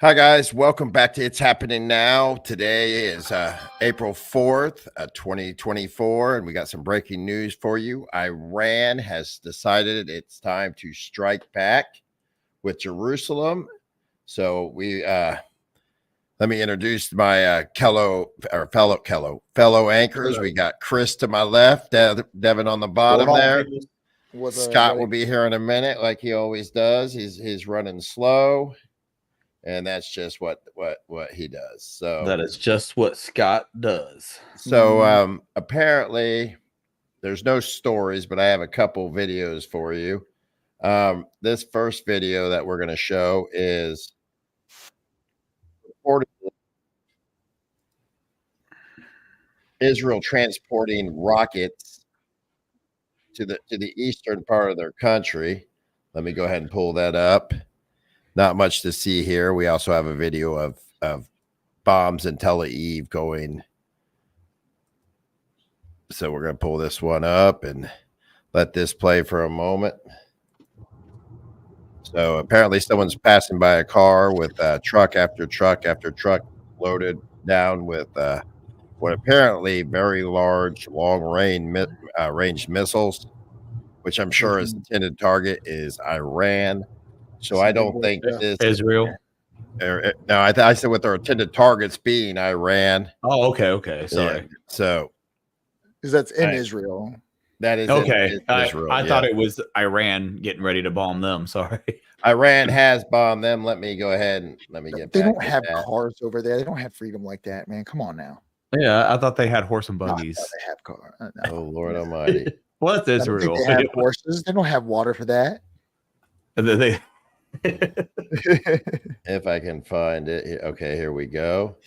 Hi, guys. Welcome back to It's Happening Now. Today is April 4th, 2024, and we got some breaking news for you. Iran has decided it's time to strike back with Jerusalem. So let me introduce my fellow anchors. We got Chris to my left, Devin on the bottom there. Scott will be here in a minute, like he always does. He's running slow. And that's just what he does. So that is just what Scott does. So apparently there's no stories, but I have a couple videos for you. This first video that we're going to show is Israel transporting rockets to the eastern part of their country. Let me go ahead and pull that up. Not much to see here. We also have a video of bombs in Tel Aviv going. So we're going to pull this one up and let this play for a moment. So apparently someone's passing by a car with truck after truck after truck loaded down with what apparently very large, long-range missiles, which I'm sure is intended target is Iran. So I don't think this Israel. No, I said with their intended targets being Iran. Oh, okay. Sorry. Yeah. So because that's in Israel. That is okay. Israel. I thought it was Iran getting ready to bomb them. Sorry. Iran has bombed them. Let me go ahead and let me get. They don't have cars over there. They don't have freedom like that, man. Come on now. Yeah, I thought they had horse and buggies. They have cars. No. Oh Lord Almighty! What's Israel? They have horses. They don't have water for that. If I can find it. Okay, here we go.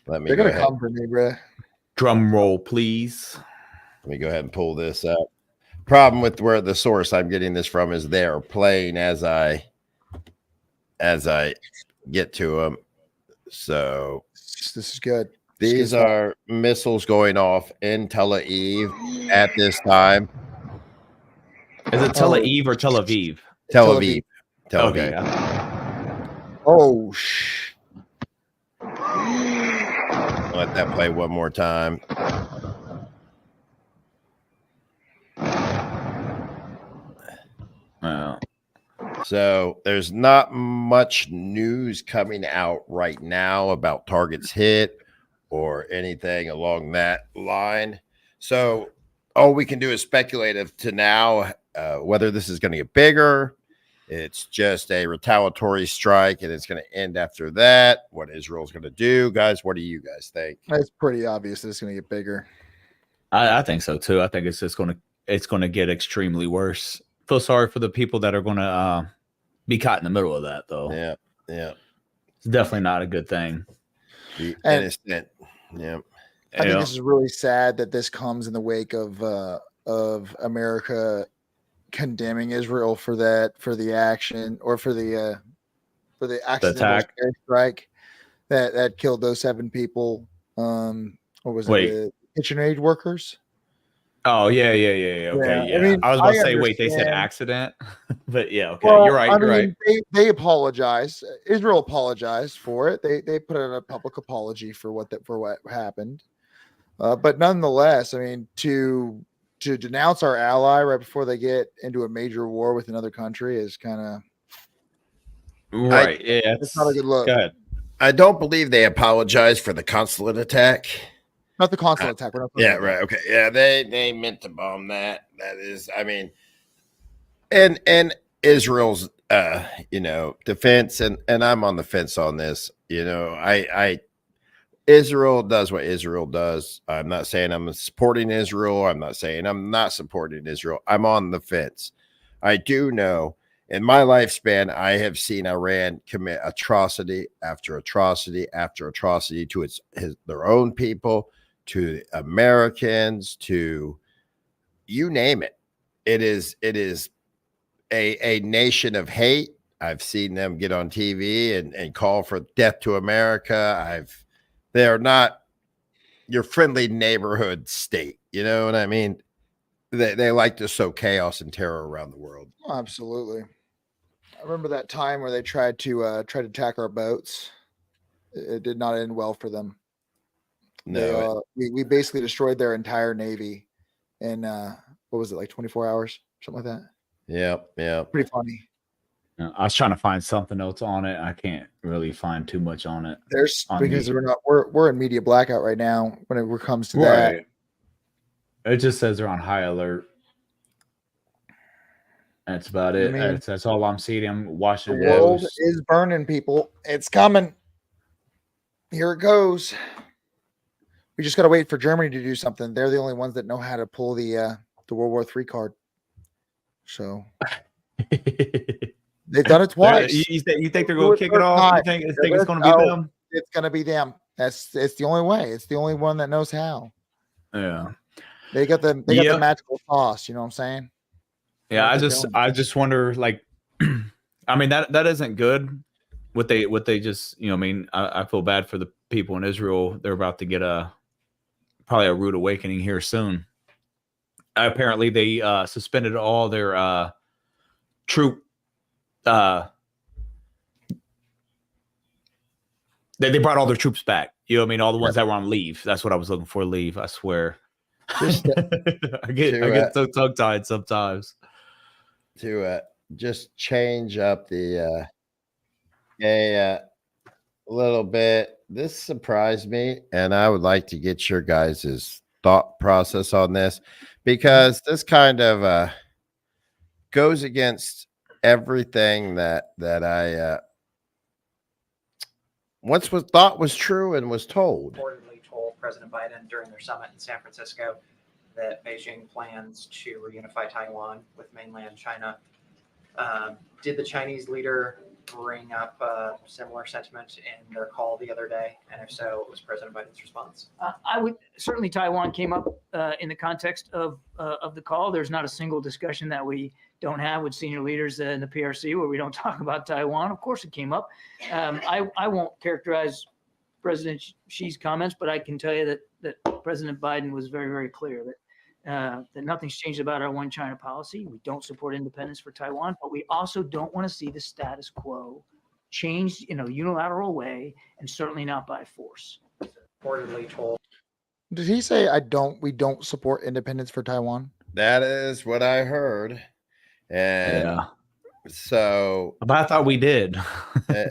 Let me. They're gonna come for me, bro. Drum roll, please. Let me go ahead and pull this up. Problem with where the source I'm getting this from is they're playing as I get to them. So this is good. These are missiles going off in Tel Aviv at this time. Is it Tel Aviv or Tel Aviv? Tel Aviv. Tel Aviv. Okay. Oh, let that play one more time. Wow. So there's not much news coming out right now about targets hit or anything along that line. So all we can do is speculate as to now whether this is going to get bigger. It's just a retaliatory strike, and it's going to end after that. What Israel's going to do, guys? What do you guys think? It's pretty obvious that it's going to get bigger. I think so too. I think it's just going to get extremely worse. Feel sorry for the people that are going to be caught in the middle of that, though. Yeah. It's definitely not a good thing. The innocent. Yeah. I think this is really sad that this comes in the wake of America condemning Israel for the action or for the accidental strike that killed those 7 people. What was it? The kitchen aid workers. Oh yeah. Okay, yeah. I mean, I was about to say, wait, they said accident, but yeah, okay, well, you're right. You're right. They apologize. Israel apologized for it. They put in a public apology for what happened. But nonetheless, I mean, to denounce our ally right before they get into a major war with another country is kind of right. It's not a good look. Go ahead. I don't believe they apologized for the consulate attack. Not the consulate attack. Yeah, right. Okay. Yeah, they meant to bomb that. That is, I mean, and Israel's defense, and I'm on the fence on this. Israel does what Israel does. I'm not saying I'm supporting Israel. I'm not saying I'm not supporting Israel. I'm on the fence. I do know in my lifespan, I have seen Iran commit atrocity after atrocity after atrocity to their own people, to Americans, to you name it. It is a nation of hate. I've seen them get on TV and call for death to America. They're not your friendly neighborhood state. You know what I mean? They like to sow chaos and terror around the world. Oh, absolutely. I remember that time where they tried to attack our boats. It did not end well for them. No, We basically destroyed their entire navy in what was it, like 24 hours, something like that. Yep. Pretty funny. I was trying to find something else on it. I can't really find too much on it. There's On because the, we're in media blackout right now when it comes to that. It just says they're on high alert. That's about it. I mean, That's all I'm seeing. I'm watching the it world post. is burning, people. It's coming. Here it goes. We just got to wait for Germany to do something. They're the only ones that know how to pull the World War III card. So they've done it twice. You think they're going to kick it off? You think it's going to be them? It's going to be them. It's the only way. It's the only one that knows how. Yeah. They got the magical sauce. You know what I'm saying? Yeah, I just wonder, like, I mean that isn't good. What they just, I mean, I feel bad for the people in Israel. They're about to get probably a rude awakening here soon. Apparently, they suspended all their troop. They brought all their troops back. You know what I mean? All the ones that were on leave. That's what I was looking for. Leave. I swear. Just I get so tongue tied sometimes. To just change up the a little bit. This surprised me, and I would like to get your guys' thought process on this, because this kind of goes against everything that I once thought was true and was told. Reportedly told President Biden during their summit in San Francisco that Beijing plans to reunify Taiwan with mainland China. Did the Chinese leader bring up similar sentiment in their call the other day? And if so, what was President Biden's response? I would certainly, Taiwan came up in the context of the call. There's not a single discussion that we don't have with senior leaders in the PRC where we don't talk about Taiwan. Of course, it came up. I won't characterize President Xi's comments, but I can tell you that President Biden was very, very clear that nothing's changed about our one China policy. We don't support independence for Taiwan, but we also don't want to see the status quo changed in a unilateral way, and certainly not by force. Reportedly told. Did he say we don't support independence for Taiwan? That is what I heard. And so, but I thought we did.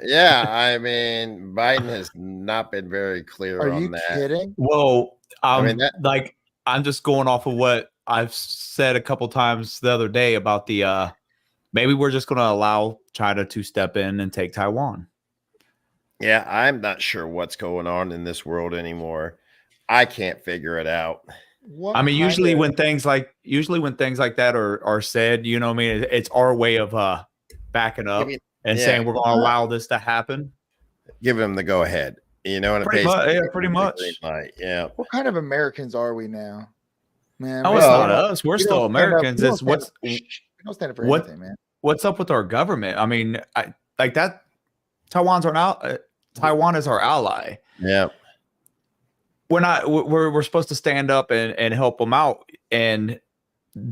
Yeah, I mean, Biden has not been very clear on that. Are you kidding? Well, I mean, I'm just going off of what I've said a couple times the other day about the maybe we're just going to allow China to step in and take Taiwan. Yeah, I'm not sure what's going on in this world anymore. I can't figure it out. I mean, usually when things like that are said, you know what I mean, it's our way of backing up and saying we're going to allow this to happen. Give him the go ahead. You know, and pretty much. Yeah. What kind of Americans are we now, man? Oh, it's not us. We're still Americans. It's we don't stand up for anything, man. What's up with our government? I mean, like that. Taiwan is our ally. Yeah. We're supposed to stand up and help them out. And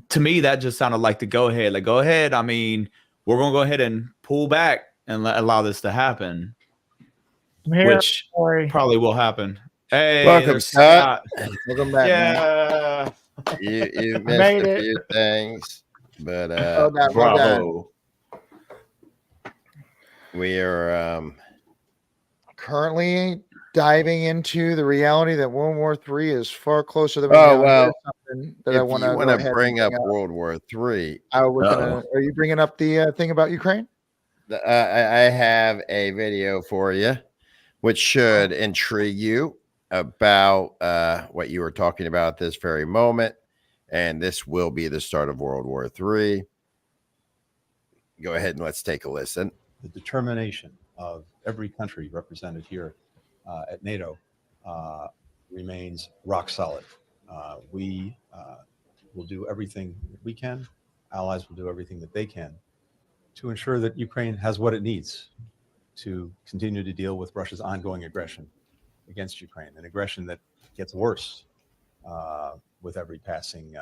to me, that just sounded like the go ahead. Like, go ahead. I mean, we're going to go ahead and pull back and allow this to happen, which probably will happen. Hey, welcome, Scott. Welcome back. Yeah. You missed a few things, but bravo. We are currently diving into the reality that World War III is far closer than we know. Well, that I want to bring up World War III. Are you bringing up the thing about Ukraine? I have a video for you, which should intrigue you about what you were talking about at this very moment. And this will be the start of World War III. Go ahead and let's take a listen. The determination of every country represented here at NATO remains rock solid. We will do everything that we can. Allies will do everything that they can to ensure that Ukraine has what it needs to continue to deal with Russia's ongoing aggression against Ukraine, an aggression that gets worse with every passing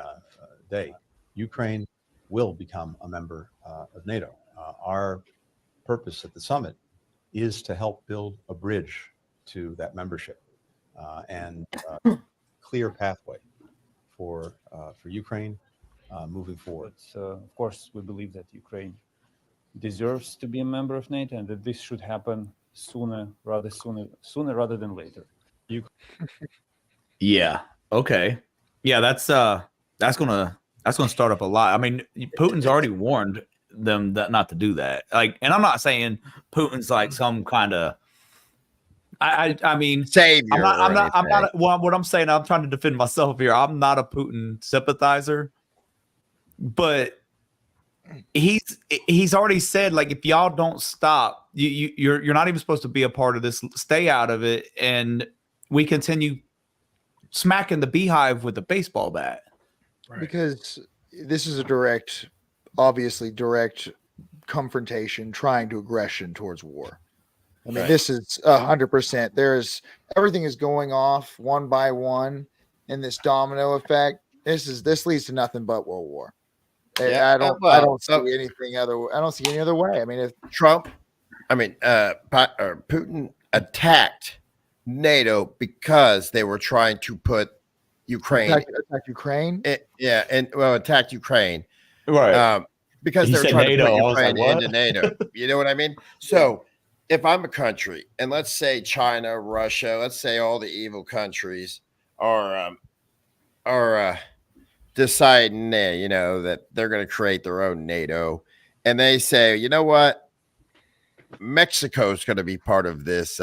day. Ukraine will become a member of NATO. Our purpose at the summit is to help build a bridge to that membership and clear pathway for Ukraine moving forward. But of course, we believe that Ukraine deserves to be a member of NATO, and that this should happen sooner rather than later. Yeah. Okay. Yeah, that's gonna start up a lot. I mean, Putin's already warned them that not to do that. Like, and I'm not saying Putin's like some kind of I mean, savior. I'm not. Well, what I'm saying, I'm trying to defend myself here. I'm not a Putin sympathizer, but he's already said, like, if y'all don't stop, you're not even supposed to be a part of this. Stay out of it, and we continue smacking the beehive with a baseball bat. Right. Because this is obviously direct confrontation, trying to aggression towards war. I mean, This is 100%. Everything is going off one by one in this domino effect. This leads to nothing but world war. Yeah, I don't see anything other. I don't see any other way. I mean, if Putin attacked NATO because they were trying to put Ukraine attack Ukraine. Attacked Ukraine, right? Because he they were trying NATO, to put Ukraine into NATO. You know what I mean? So if I'm a country, and let's say China, Russia, let's say all the evil countries are deciding, that they're going to create their own NATO, and they say, you know what, Mexico's going to be part of this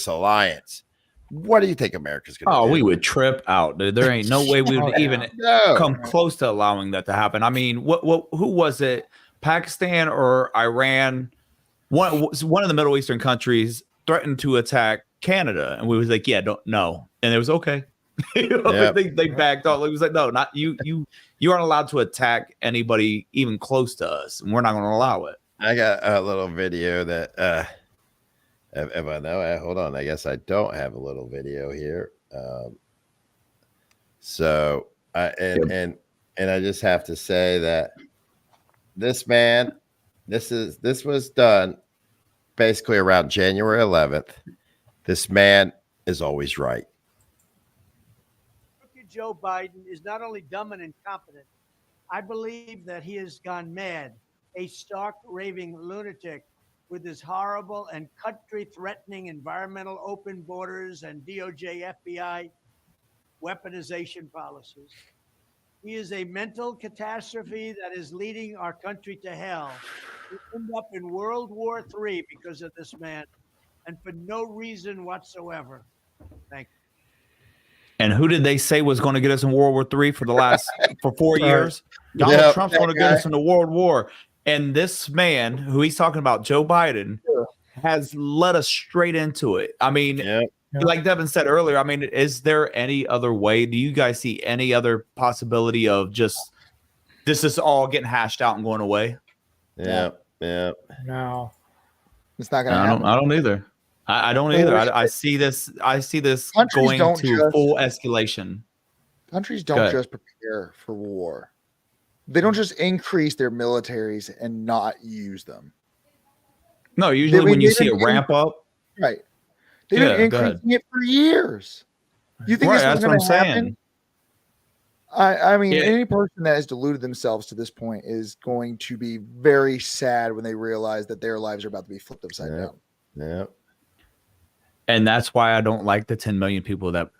alliance. What do you think America's going to do? We would trip out, dude. There ain't no way we would even come close to allowing that to happen. I mean, who was it? Pakistan or Iran? One of the Middle Eastern countries threatened to attack Canada, and we was like, no. And it was okay. They backed off. It was like, no, not you. You aren't allowed to attack anybody even close to us, and we're not going to allow it. I got a little video that if I know, hold on. I guess I don't have a little video here. And I just have to say that this man, this was done basically around January 11th. This man is always right. Joe Biden is not only dumb and incompetent, I believe that he has gone mad, a stark raving lunatic with his horrible and country-threatening environmental open borders and DOJ, FBI weaponization policies. He is a mental catastrophe that is leading our country to hell. We end up in World War III because of this man, and for no reason whatsoever. Thank you. And who did they say was going to get us in World War III for 4 years? Donald Trump's going to get us into World War. And this man, who he's talking about, Joe Biden, has led us straight into it. I mean, like Devin said earlier, I mean, is there any other way? Do you guys see any other possibility of just this is all getting hashed out and going away? No, it's not going to happen. I don't either. I don't either. I see this going to full escalation. Countries don't just prepare for war. They don't just increase their militaries and not use them. No, usually when you see a ramp up. Right. They've been increasing it for years. You think this was going to happen? I mean, any person that has deluded themselves to this point is going to be very sad when they realize that their lives are about to be flipped upside down. Yeah. And that's why I don't like the 10 million people that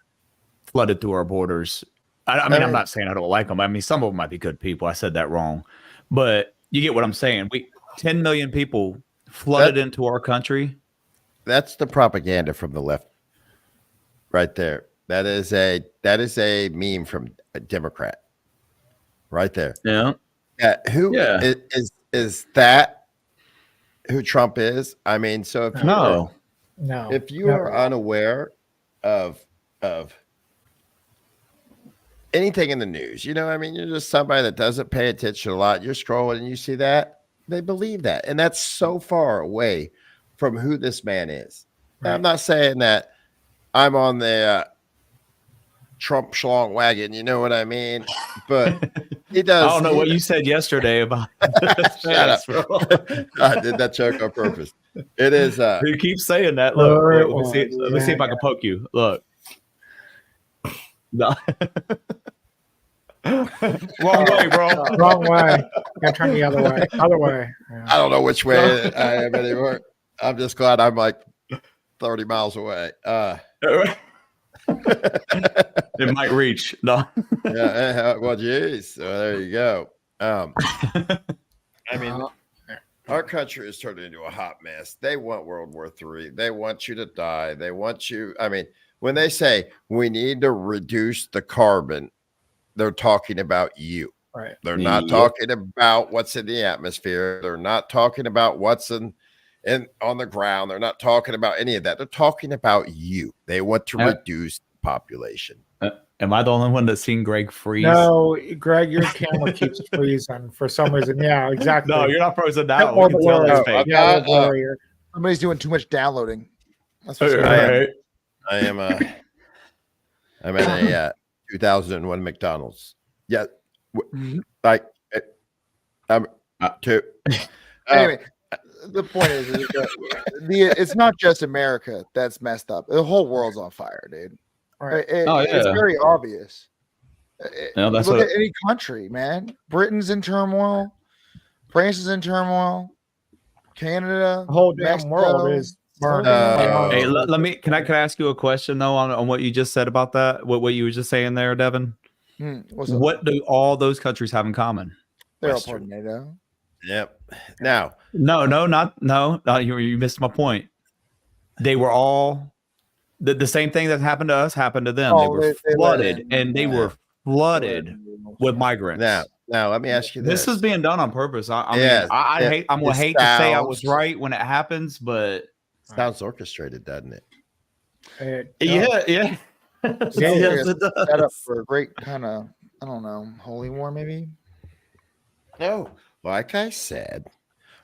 flooded through our borders. I mean, I'm not saying I don't like them. I mean, some of them might be good people. I said that wrong. But you get what I'm saying. 10 million people flooded into our country. That's the propaganda from the left right there. That is a meme from a Democrat right there. Yeah. Is that who Trump is? I mean, so if if you are unaware of anything in the news, I mean, you're just somebody that doesn't pay attention a lot. You're scrolling and you see that, they believe that. And that's so far away from who this man is. Right. Now, I'm not saying that I'm on the Trump schlong wagon, you know what I mean? But he does. I don't know what you said yesterday about Shut up. I did that joke on purpose. It is. You keep saying that. Look, Sure let me see. was. Let me see if I can poke you. Look. No. Wrong way, bro. Wrong way. Gotta turn the other way. Other way. Yeah. I don't know which way I am anymore. I'm just glad I'm like 30 miles away. It might reach. No. Yeah. Well, geez. So there you go. I mean, our country is turned into a hot mess. They want World War III. They want you to die. They want you. I mean, when they say we need to reduce the carbon, they're talking about you. Right. They're not talking about what's in the atmosphere. They're not talking about what's in on the ground. They're not talking about any of that. They're talking about you. They want to reduce the population. Am I the only one that's seen Greg freeze? No, Greg, your camera keeps freezing for some reason. Yeah, exactly. No, you're not frozen now. More We can tell blurry. it's fake. Yeah, blurrier. Somebody's doing too much downloading. That's what's All going on. right. I'm at a 2001 McDonald's. Yeah, like I'm two. Anyway, the point is that it's not just America that's messed up. The whole world's on fire, dude. Right. It's very obvious. No, that's Look at any country, man. Britain's in turmoil. France is in turmoil. Canada, The whole damn Mexico, world is burning. Hey, let me. Can I ask you a question though on what you just said about that? What you were just saying there, Devin? What's up? What do all those countries have in common? They're all part of NATO. Yep. Now, no. You missed my point. They were all the same thing that happened to us happened to them. They were flooded, and they were flooded with migrants. Now, let me ask you this: this is being done on purpose. I mean, I hate. I'm gonna hate to say I was right when it happens, but sounds orchestrated, doesn't it? Yeah. Yes, it does. Set up for a great kind of, I don't know, holy war, maybe. No, like I said,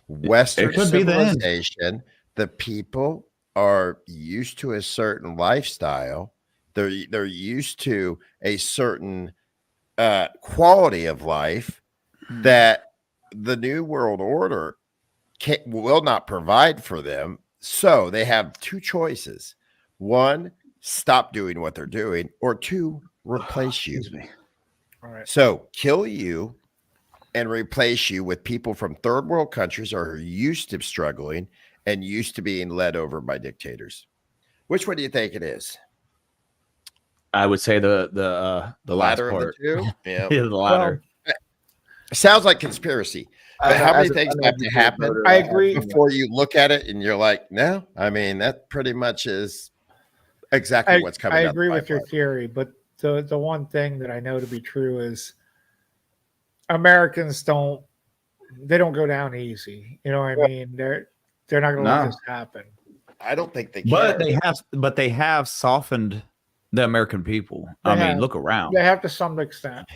Western could be the end. civilization. The people are used to a certain lifestyle. They're used to a certain quality of life that the New World Order will not provide for them. So they have two choices: one, stop doing what they're doing, or two, replace you. All right. So kill you and replace you with people from third world countries or who are used to struggling and used to being led over by dictators. Which one do you think it is? I would say the last latter part. of the two. Yeah, the latter. Sounds like conspiracy. But how many things have to happen? I agree. Before you look at it and you're like, no. I mean, that pretty much is exactly what's coming. I agree with your theory, but the one thing that I know to be true is Americans don't go down easy. You know what I mean? They're not going to let this happen. I don't think they can. But they have softened the American people. I mean, look around. They have to some extent.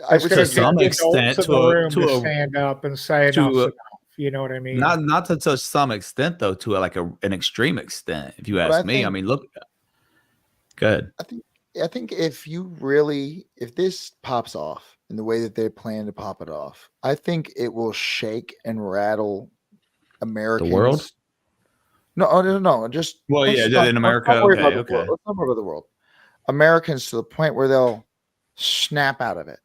To some extent, to stand up and say enough's enough. You know what I mean? Not to some extent, though, to an extreme extent. If you ask me, I mean, look. Good. I think if this pops off in the way that they plan to pop it off, I think it will shake and rattle Americans. The world? No. Just in America. Okay. Let's not worry about the world. Americans to the point where they'll snap out of it,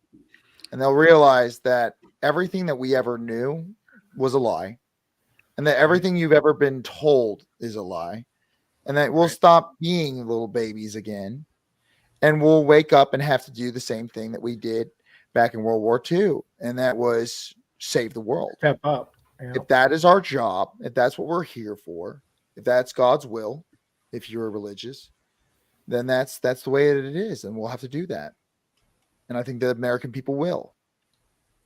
and they'll realize that everything that we ever knew was a lie, and that everything you've ever been told is a lie, and that we'll stop being little babies again, and we'll wake up and have to do the same thing that we did back in World War II, and that was save the world. Step up. If that is our job, if that's what we're here for, if that's God's will, if you're religious, then that's the way it is, and we'll have to do that. And I think the American people will.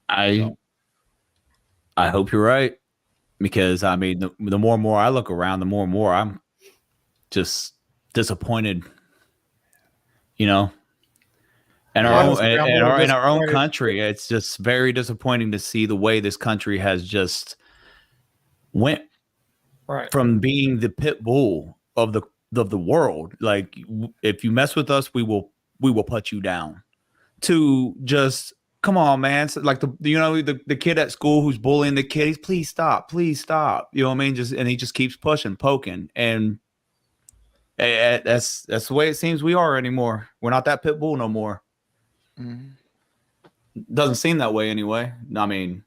I hope you're right, because I mean, the more and more I look around, the more and more I'm just disappointed. You know, in our own country, it's just very disappointing to see the way this country has just went from being the pit bull of the world. Like, if you mess with us, we will put you down, to just come on, man. So like the kid at school who's bullying the kid, he's please stop. You know what I mean? And he just keeps pushing, poking. And that's the way it seems we are anymore. We're not that pit bull no more. Mhm. Doesn't seem that way anyway. I mean,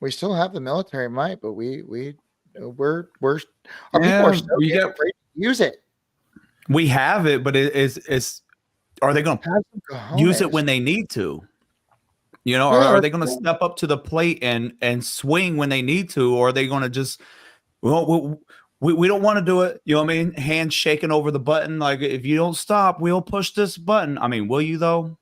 we still have the military might, but we're our people are so afraid to use it. We have it, but it's are they going to use it when they need to? You know, are they going to step up to the plate and swing when they need to, or are they going to just we don't want to do it? You know what I mean? Hands shaking over the button, like if you don't stop, we'll push this button. I mean, will you though?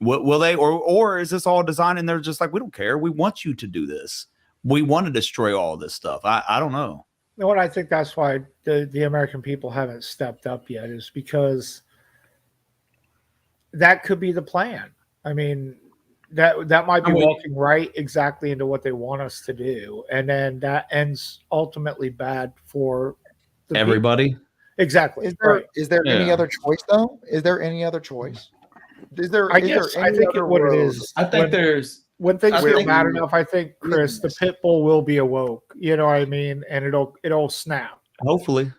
Will they, or is this all designed and they're just like, we don't care. We want you to do this. We want to destroy all this stuff. I don't know. You know what? I think that's why the American people haven't stepped up yet, is because that could be the plan. I mean, that might be walking right exactly into what they want us to do, and then that ends ultimately bad for everybody. People. Exactly. Is there any other choice though? Is there any other choice? I think what it is. I think when things get bad enough, I think, Chris, the pit bull will be awoke. You know what I mean? And it'll snap. Hopefully.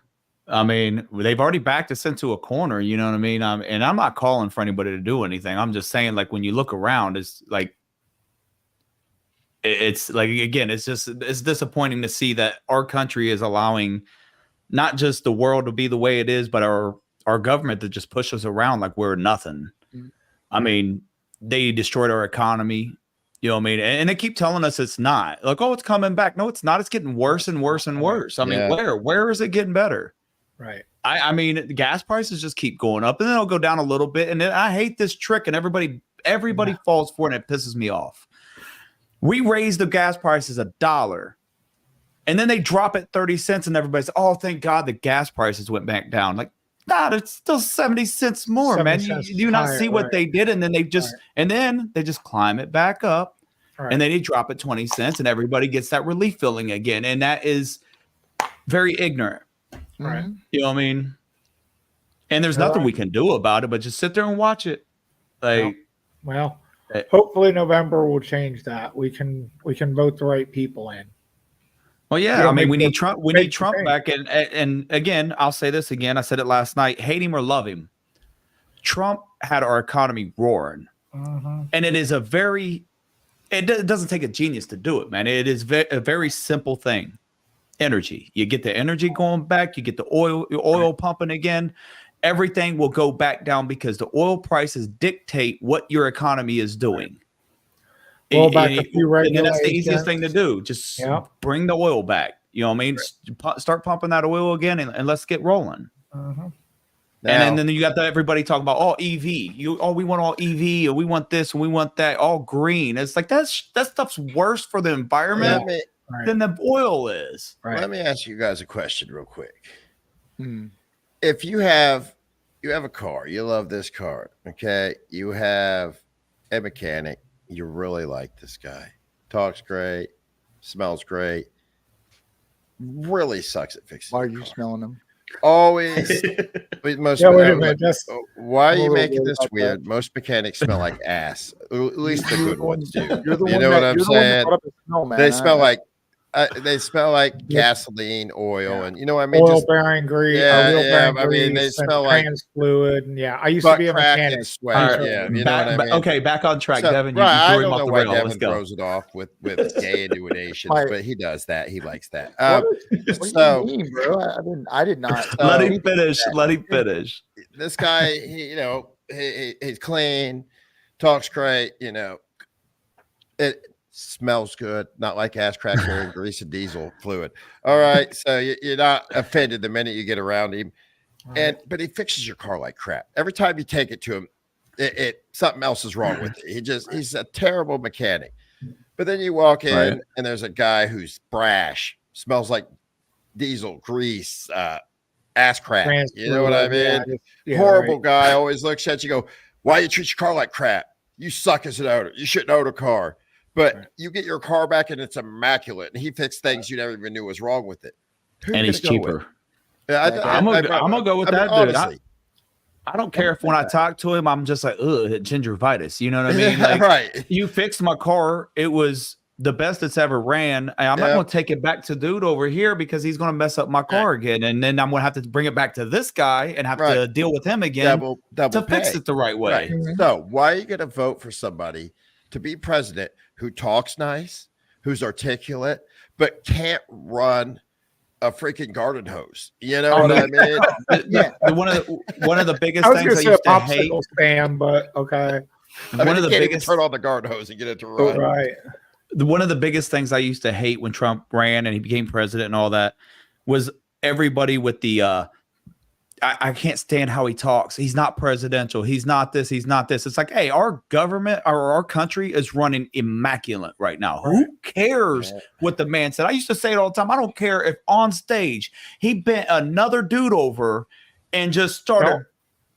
I mean, they've already backed us into a corner. You know what I mean? And I'm not calling for anybody to do anything. I'm just saying, like, when you look around, it's like again, it's disappointing to see that our country is allowing not just the world to be the way it is, but our government to just push us around like we're nothing. I mean, they destroyed our economy. You know what I mean? And they keep telling us it's not. Like, oh, it's coming back. No, it's not. It's getting worse and worse and worse. I mean, where is it getting better? Right. I mean, the gas prices just keep going up, and then it'll go down a little bit. And then I hate this trick, and everybody falls for it, and it pisses me off. We raise the gas prices $1, and then they drop it 30 cents, and everybody's, oh, thank God the gas prices went back down. Like, nah, it's still 70 cents more, man. You do not see what they did, and then they just climb it back up, and then they drop it 20 cents, and everybody gets that relief feeling again, and that is very ignorant. Right. You know what I mean? And there's nothing we can do about it, but just sit there and watch it. Like, well, hopefully November will change that. We can vote the right people in. Well, yeah, I mean, we need Trump. We need Trump back. And again, I'll say this again. I said it last night. Hate him or love him, Trump had our economy roaring, and it is it doesn't take a genius to do it, man. It is a very simple thing. Energy. You get the energy going back. You get the oil pumping again. Everything will go back down because the oil prices dictate what your economy is doing. Well, back a few regulations. And that's the easiest thing to do. Just bring the oil back. You know what I mean? Start pumping that oil again, and let's get rolling. And then you got everybody talking about EV. We want all EV, or we want this, and we want that, all green. It's like that stuff's worse for the environment than the oil is. Right. Let me ask you guys a question real quick. If you have a car, you love this car, okay? You have a mechanic, you really like this guy, talks great, smells great, really sucks at fixing. Why are you smelling them? Always. Why are you making this weird? Most mechanics smell like ass. At least the good ones do. You know what I'm saying? They smell like gasoline, oil, and you know what I mean? Oil-bearing grease. I mean, they smell like trans fluid. And I used to be a mechanic. Sweat. Yeah, you know what I mean? Okay, back on track, Devin. I don't know why Devin throws it off with gay innunations, but he does that. He likes that. What do you mean, bro? I did not. Let him finish. Let him finish. This guy, he's clean, talks great. It smells good, not like ass crack and grease and diesel fluid. All right, so you're not offended the minute you get around him, but he fixes your car like crap. Every time you take it to him, something else is wrong with it. He's a terrible mechanic. But then you walk in and there's a guy who's brash, smells like diesel, grease, ass crack. You know what I mean? Horrible guy, always looks at you, go, why you treat your car like crap? You suck as an owner. You shouldn't own a car. But you get your car back and it's immaculate, and he fixed things you never even knew was wrong with it. And he's cheaper. Yeah, I'm gonna go with that, dude. I don't care if when I talk to him, I'm just like, ugh, gingivitis. You know what I mean? Like, right. you fixed my car. It was the best it's ever ran. And I'm not going to take it back to dude over here because he's going to mess up my car again. And then I'm going to have to bring it back to this guy and have to deal with him again double to fix it the right way. Right. So why are you going to vote for somebody to be president who talks nice, who's articulate, but can't run a freaking garden hose? You know what I mean? One of the biggest I was things going I to say used a to hate. popsicle stand, but okay. One of the biggest turn on the garden hose and get it to run. Right. One of the biggest things I used to hate when Trump ran and he became president and all that was everybody with the I can't stand how he talks. He's not presidential. He's not this. He's not this. It's like, hey, our government or our country is running immaculate right now. Right. Who cares what the man said? I used to say it all the time. I don't care if on stage he bent another dude over and just started.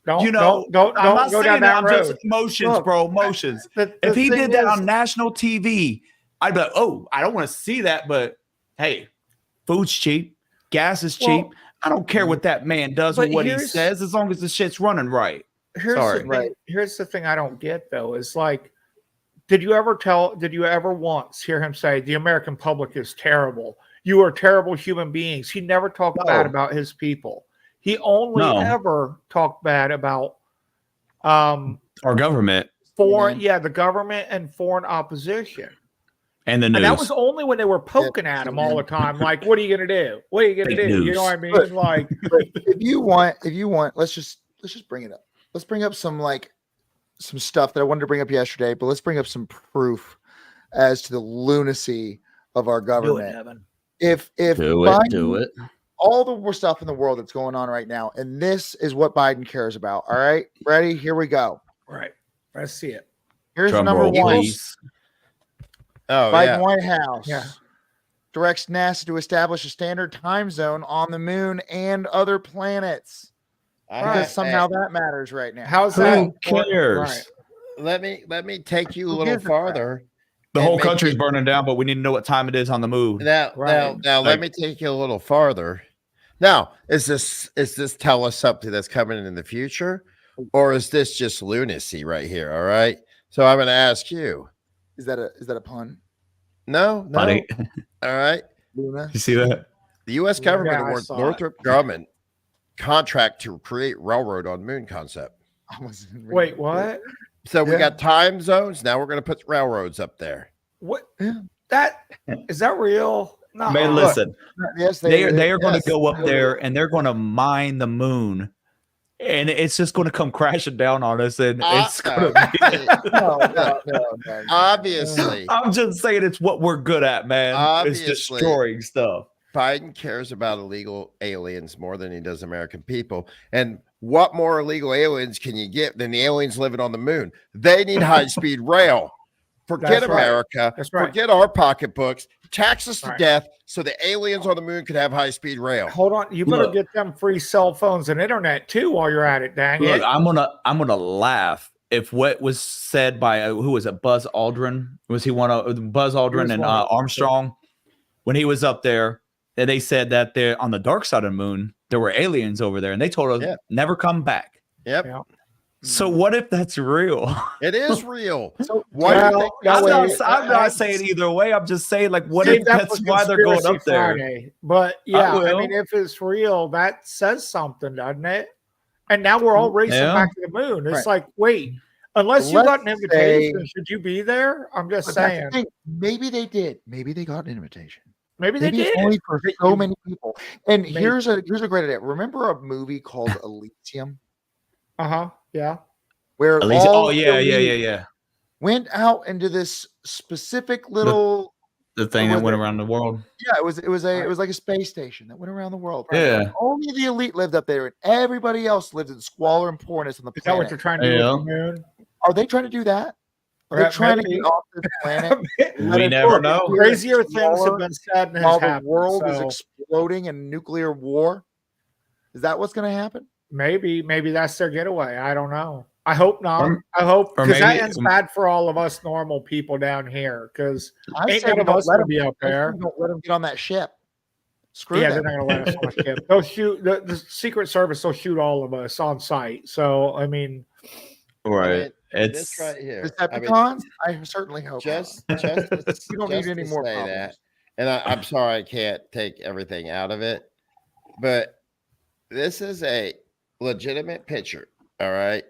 Don't I'm not go saying down that I'm road. just emotions, Look, bro. Emotions. If he did that on national TV, I'd be like, oh, I don't want to see that. But hey, food's cheap, gas is cheap. I don't care what that man does or what he says, as long as the shit's running right. Here's the thing I don't get though, is like, did you ever once hear him say the American public is terrible? You are terrible human beings. He never talked bad about his people. He only ever talked bad about our government. The government and foreign opposition. And the news. And that was only when they were poking at him all the time. Like, what are you gonna do? What are you gonna do? You know what I mean? Like, if you want, let's just bring it up. Let's bring up some stuff that I wanted to bring up yesterday, but let's bring up some proof as to the lunacy of our government. Do it, Evan. If Biden, do it. All the more stuff in the world that's going on right now, and this is what Biden cares about. All right, ready? Here we go. Right. Let's see it. Here's number one. Oh, Biden White House directs NASA to establish a standard time zone on the moon and other planets. Because somehow that matters right now. How's that? Who cares? Right. Let me take you a little farther. The whole country's burning down, but we need to know what time it is on the move. Now, let me take you a little farther. Now, is this tell us something that's coming in the future, or is this just lunacy right here? All right. So I'm going to ask you. Is that a pun? No. Funny. All right. Luna. You see that? The U.S. government awards Northrop Grumman contract to create railroad on moon concept. Wait, what? So we got time zones. Now we're going to put railroads up there. What? That is that real? No. Man, listen. Yes, they are going to go up there and they're going to mine the moon. And it's just going to come crashing down on us, and it's going to be. No. Obviously, I'm just saying it's what we're good at, man. Obviously, it's destroying stuff. Biden cares about illegal aliens more than he does American people. And what more illegal aliens can you get than the aliens living on the moon? They need high-speed rail. Forget America. That's right. Forget our pocketbooks. Tax us to death so the aliens on the moon could have high-speed rail. Hold on. You better get them free cell phones and internet too while you're at it, dang it. I'm gonna laugh if what was said by who was it? Buzz Aldrin? Was he one of Buzz Aldrin and Armstrong? When he was up there, and they said that they're on the dark side of the moon, there were aliens over there, and they told us never come back. Yep. So what if that's real? It is real. So I'm not saying either way. I'm just saying, like, what if that's why they're going up there? Friday. But I mean, if it's real, that says something, doesn't it? And now we're all racing back to the moon. It's like, wait, unless you got an invitation, should you be there? I'm just saying. Maybe they did. Maybe they got an invitation. Maybe they did. Only for so many people. And here's a great idea. Remember a movie called Elysium? Yeah. Where yeah. Went out into this specific little the thing that went around the world. Yeah, it was like a space station that went around the world. Yeah. Only the elite lived up there, and everybody else lived in squalor and poorness on the planet. Is that what they're trying to do with the moon? Are they trying to do that? Are they trying to get off this planet? We never know. Crazier things have been said and while the world is exploding in nuclear war. Is that what's going to happen? Maybe that's their getaway. I don't know. I hope not. I hope, because that ends bad for all of us normal people down here. Because ain't none of us going to be up there. Don't let them get on that ship. Screw Yeah, them. they're not going to let us on the ship. They'll shoot the Secret Service. They'll shoot all of us on site. So I mean, Right. This It's right here. Decepticons? I certainly hope just not. just You don't just need any to more say problems. that, and I'm sorry I can't take everything out of it, but this is a legitimate picture, all right,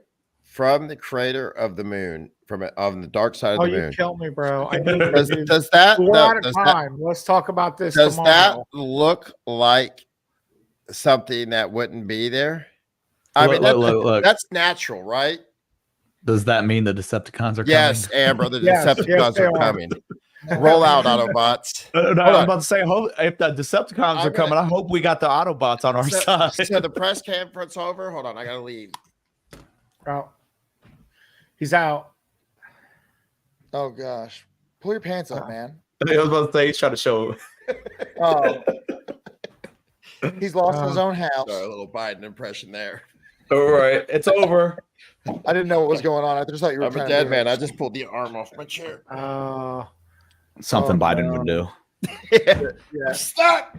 from the crater of the moon, on the dark side of oh, the you moon. kill me, bro. I need Does, to. does that We're out of does time. Let's talk about this does that tomorrow. look like something that wouldn't be there? I mean, look. that's natural, right? Does that mean the Decepticons are Yes, coming? Amber, the Yes, Decepticons yes, they are are. coming. Roll out, Autobots. No, Hold I was on. about to say, if the Decepticons are coming, I hope we got the Autobots on our side. So the press conference over. Hold on, I gotta leave. Oh, he's out. Oh gosh. Pull your pants up, man. I was about to say he's trying to show. Oh. He's lost his own house. Sorry, a little Biden impression there. All right, it's over. I didn't know what was going on. I just thought you were I'm trying a to dead do man. it. I just pulled the arm off my chair. Something Oh, Biden no. would do. Yeah. Stop.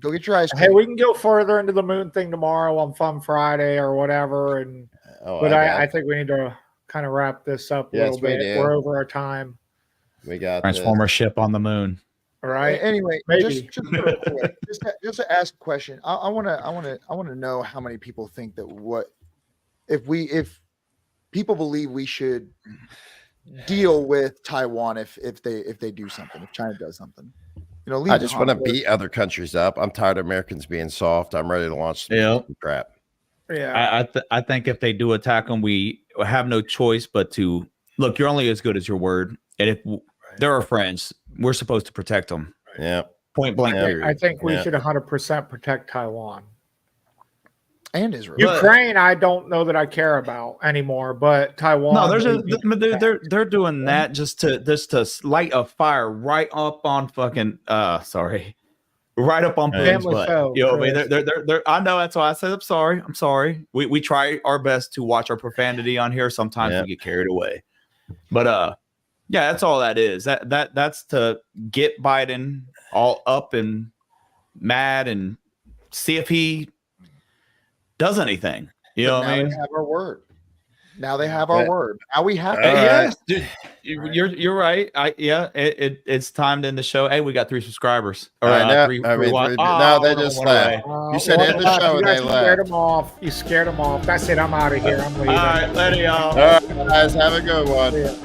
Go get your ice Hey, cream. we can go further into the moon thing tomorrow on Fun Friday or whatever. And but I think we need to kind of wrap this up a Yes, little bit. we do. We're over our time. We got Transformer ship on the moon. All right. Anyway, Maybe. just real quick, just to ask a question. I want to know how many people think that if people believe we should deal with Taiwan if they do something, if China does something. You know, I just want to conflict. beat other countries up. I'm tired of Americans being soft. I'm ready to launch some crap. Yeah. I think if they do attack them, we have no choice but to look. You're only as good as your word, and if they're our friends, we're supposed to protect them. Yeah. Point blank. Yeah. I think we should 100% protect Taiwan. And Israel. Ukraine, I don't know that I care about anymore, but Taiwan. No, they're doing that just to light a fire right up on fucking right up on Putin's butt. So, you know what I mean? They're I know, that's why I said I'm sorry. We try our best to watch our profanity on here. Sometimes we get carried away. But yeah, that's all that is. That's to get Biden all up and mad and see if he does anything. You know what I mean? They have our word. Now they have our word. Now we have to. Yes, dude, you're right. It's time to end the show. Hey, we got 3 subscribers. Or, I know. three, I mean, three, no, they just left. You said end the show and they scared left. them off. You scared them off. That's it. I'm out of here. I'm leaving. All right, later, y'all. All right, guys, have a good one. Yeah.